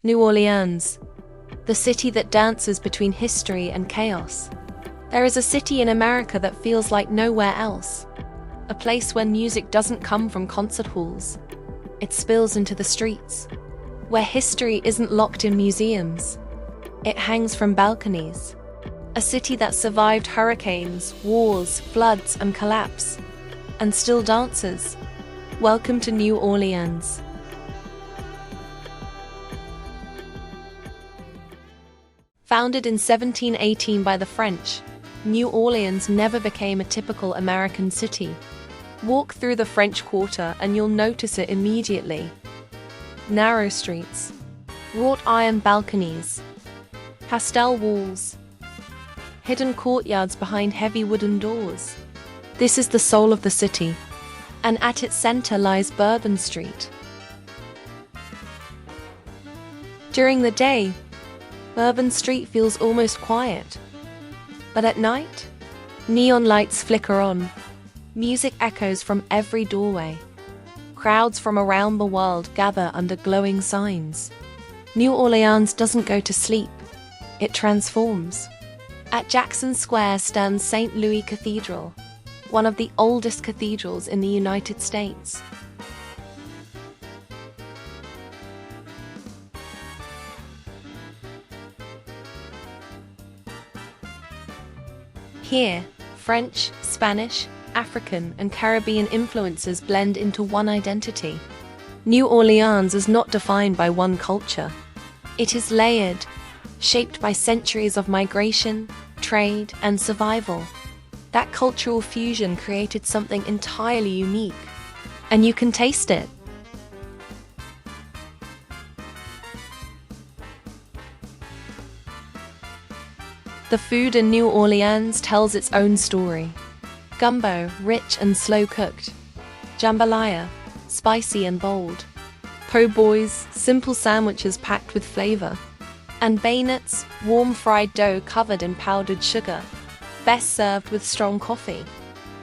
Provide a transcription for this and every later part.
New Orleans, the city that dances between history and chaos. There is a city in America that feels like nowhere else. A place where music doesn't come from concert halls. It spills into the streets. Where history isn't locked in museums. It hangs from balconies. A city that survived hurricanes, wars, floods, and collapse. And still dances. Welcome to New Orleans. Founded in 1718 by the French, New Orleans never became a typical American city. Walk through the French Quarter and you'll notice it immediately. Narrow streets, wrought iron balconies, pastel walls, hidden courtyards behind heavy wooden doors. This is the soul of the city, and at its center lies Bourbon Street. During the day, Bourbon Street feels almost quiet. But at night, neon lights flicker on. Music echoes from every doorway. Crowds from around the world gather under glowing signs. New Orleans doesn't go to sleep. It transforms. At Jackson Square stands St. Louis Cathedral, one of the oldest cathedrals in the United States. Here, French, Spanish, African, and Caribbean influences blend into one identity. New Orleans is not defined by one culture. It is layered, shaped by centuries of migration, trade, and survival. That cultural fusion created something entirely unique, and you can taste it. The food in New Orleans tells its own story. Gumbo, rich and slow-cooked. Jambalaya, spicy and bold. Po' boys, simple sandwiches packed with flavor. And bayonets, warm fried dough covered in powdered sugar, best served with strong coffee.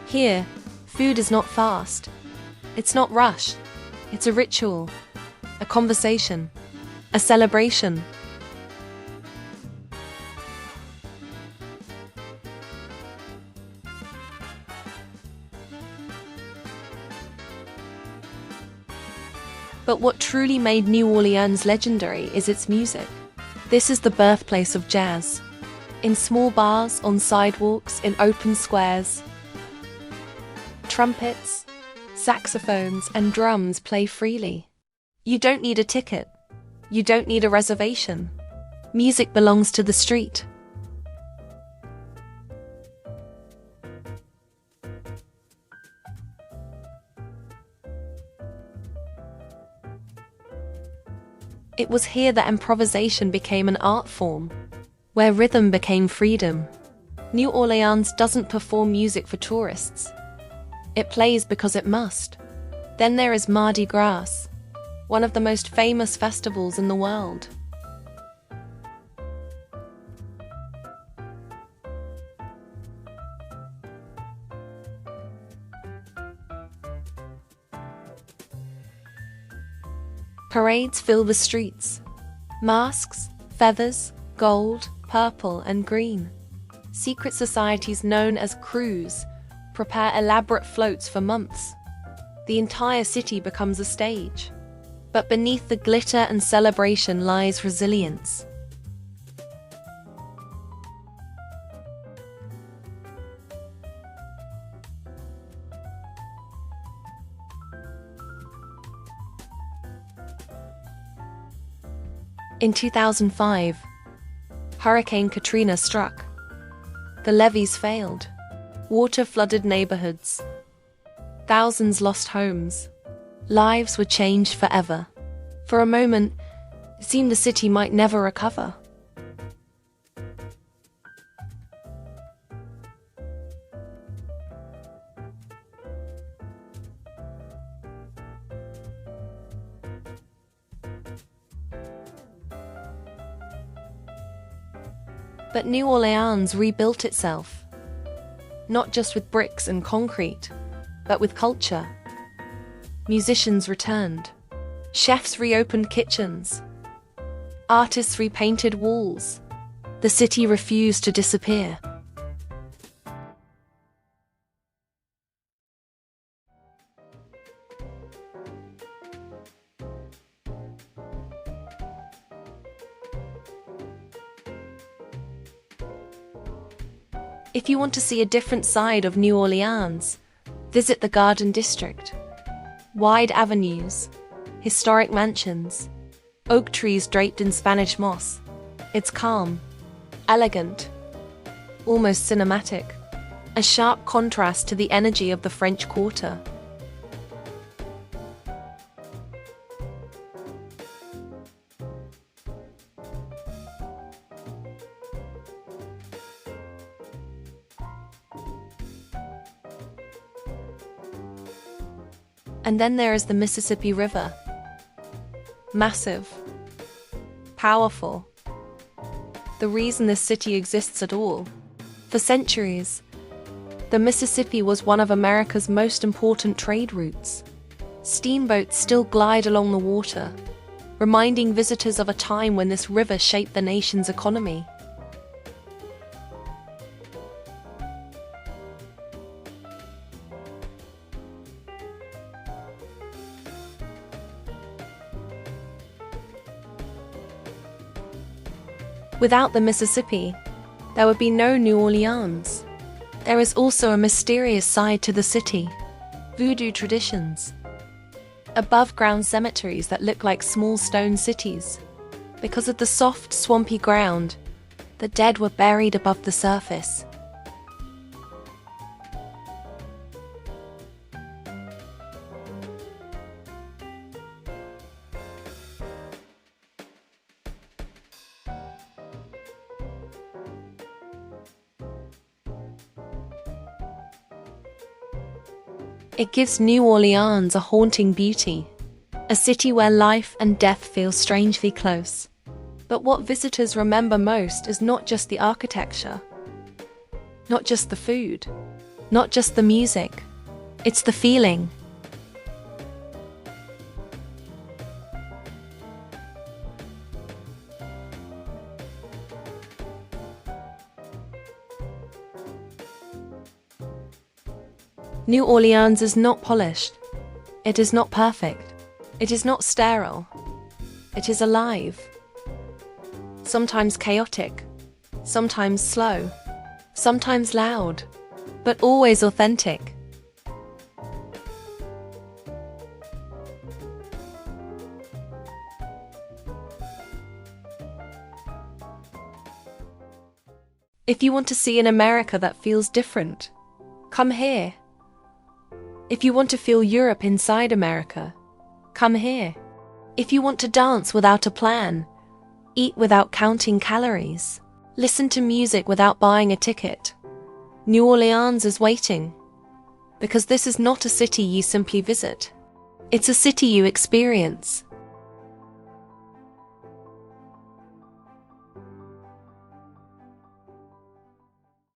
Here, food is not fast. It's not rushed. It's a ritual, a conversation, a celebration. But what truly made New Orleans legendary is its music. This is the birthplace of jazz. In small bars, on sidewalks, in open squares, trumpets, saxophones, and drums play freely. You don't need a ticket. You don't need a reservation. Music belongs to the street. It was here that improvisation became an art form, where rhythm became freedom. New Orleans doesn't perform music for tourists. It plays because it must. Then there is Mardi Gras, one of the most famous festivals in the world. Parades fill the streets. Masks, feathers, gold, purple, and green. Secret societies known as crews prepare elaborate floats for months. The entire city becomes a stage. But beneath the glitter and celebration lies resilience. In 2005, Hurricane Katrina struck. The levees failed. Water flooded neighborhoods. Thousands lost homes. Lives were changed forever. For a moment, it seemed the city might never recover. But New Orleans rebuilt itself, not just with bricks and concrete, but with culture. Musicians returned. Chefs reopened kitchens. Artists repainted walls. The city refused to disappear. If you want to see a different side of New Orleans, visit the Garden District. Wide avenues, historic mansions, oak trees draped in Spanish moss. It's calm, elegant, almost cinematic, a sharp contrast to the energy of the French Quarter. And then there is the Mississippi River. Massive, powerful. The reason this city exists at all. For centuries, the Mississippi was one of America's most important trade routes. Steamboats still glide along the water, reminding visitors of a time when this river shaped the nation's economy. Without the Mississippi, there would be no New Orleans. There is also a mysterious side to the city. Voodoo traditions. Above-ground cemeteries that look like small stone cities. Because of the soft, swampy ground, the dead were buried above the surface. It gives New Orleans a haunting beauty, a city where life and death feel strangely close. But what visitors remember most is not just the architecture, not just the food, not just the music, it's the feeling. New Orleans is not polished. It is not perfect. It is not sterile. It is alive. Sometimes chaotic, sometimes slow, sometimes loud, but always authentic. If you want to see an America that feels different, come here. If you want to feel Europe inside America, come here. If you want to dance without a plan, eat without counting calories, listen to music without buying a ticket, New Orleans is waiting. Because this is not a city you simply visit. It's a city you experience.